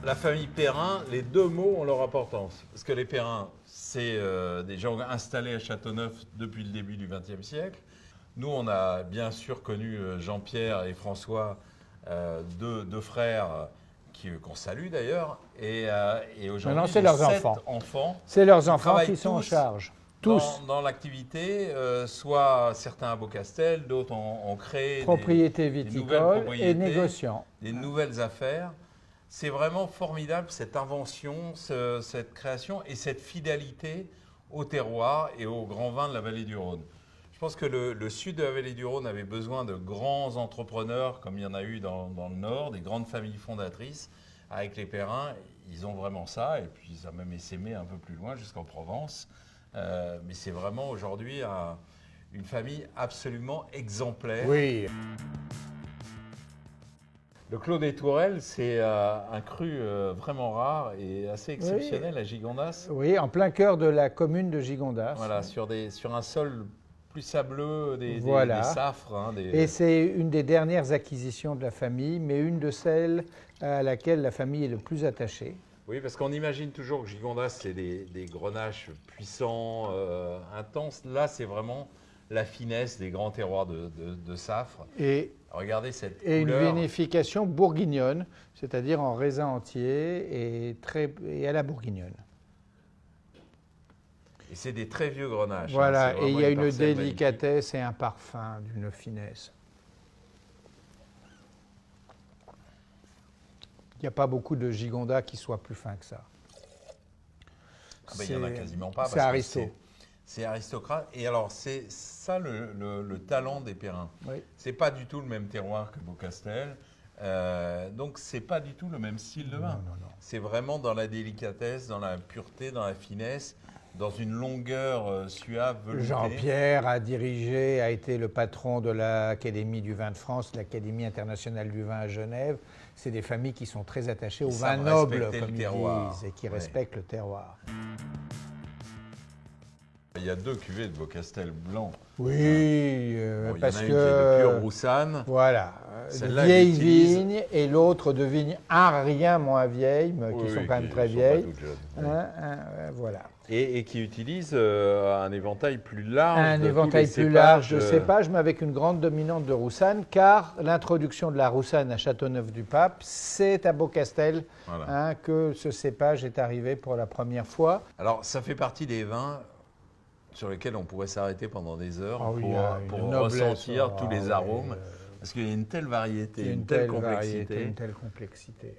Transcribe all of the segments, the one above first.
la famille Perrin, les deux mots ont leur importance. Parce que les Perrin, c'est des gens installés à Châteauneuf depuis le début du XXe siècle. Nous, on a bien sûr connu Jean-Pierre et François, deux frères qu'on salue d'ailleurs. Et aujourd'hui, c'est leurs 7 enfants. enfants. C'est leurs enfants travaillent qui sont en tous charge. Tous. Dans l'activité, soit certains à Beaucastel, d'autres ont créé Propriétés des nouvelles viticoles propriétés, et négociants. des nouvelles affaires. C'est vraiment formidable cette invention, cette création et cette fidélité au terroir et aux grands vins de la vallée du Rhône. Je pense que le sud de la vallée du Rhône avait besoin de grands entrepreneurs, comme il y en a eu dans le nord, des grandes familles fondatrices. Avec les Perrin, ils ont vraiment ça, et puis ça a même essaimé un peu plus loin, jusqu'en Provence. Mais c'est vraiment aujourd'hui une famille absolument exemplaire. Oui. Le Clos des Tourelles, c'est un cru vraiment rare et assez exceptionnel à Gigondas. Oui, en plein cœur de la commune de Gigondas. Voilà, sur un sol plus sableux, des safres. Hein, Et c'est une des dernières acquisitions de la famille, mais une de celles à laquelle la famille est le plus attachée. Oui, parce qu'on imagine toujours que Gigondas, c'est des grenaches puissants, intenses. Là, c'est vraiment la finesse des grands terroirs de Safre. Et regardez cette et couleur. Une vinification bourguignonne, c'est-à-dire en raisin entier et à la bourguignonne. Et c'est des très vieux grenaches. Voilà, hein, et il y a une parcelle délicatesse et un parfum d'une finesse. Il n'y a pas beaucoup de Gigondas qui soient plus fins que ça. Il n'y en a quasiment pas. C'est aristo. C'est aristocrate. Et alors, c'est ça le talent des Perrins. Oui. C'est pas du tout le même terroir que Beaucastel. Donc, c'est pas du tout le même style de vin. Non. C'est vraiment dans la délicatesse, dans la pureté, dans la finesse, dans une longueur suave, veloutée. Jean-Pierre a été le patron de l'Académie du vin de France, l'Académie internationale du vin à Genève. C'est des familles qui sont très attachées au vin noble, comme ils disent, et qui respectent le terroir. Il y a 2 cuvées de Beaucastel blanc. Oui, parce que... Il y en a une qui est de pure Roussanne. Voilà, de vieilles vignes et l'autre de vignes rien moins vieilles, mais qui sont quand même très vieilles. Voilà. Et qui utilise un éventail plus large. Un éventail plus large de cépages, mais avec une grande dominante de Roussanne, car l'introduction de la Roussanne à Châteauneuf-du-Pape, c'est à Beaucastel que ce cépage est arrivé pour la première fois. Alors, ça fait partie des vins sur lesquels on pourrait s'arrêter pendant des heures pour ressentir tous les arômes, parce qu'il y a une telle variété, une telle complexité. Une telle complexité.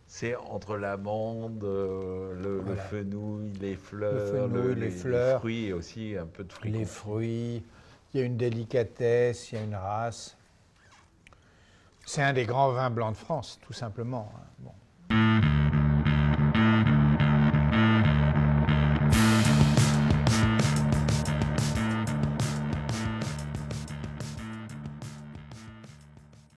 C'est entre l'amande, le fenouil, les fleurs, les fruits et aussi un peu de fruits. Les fruits, il y a une délicatesse, il y a une race. C'est un des grands vins blancs de France, tout simplement. Bon.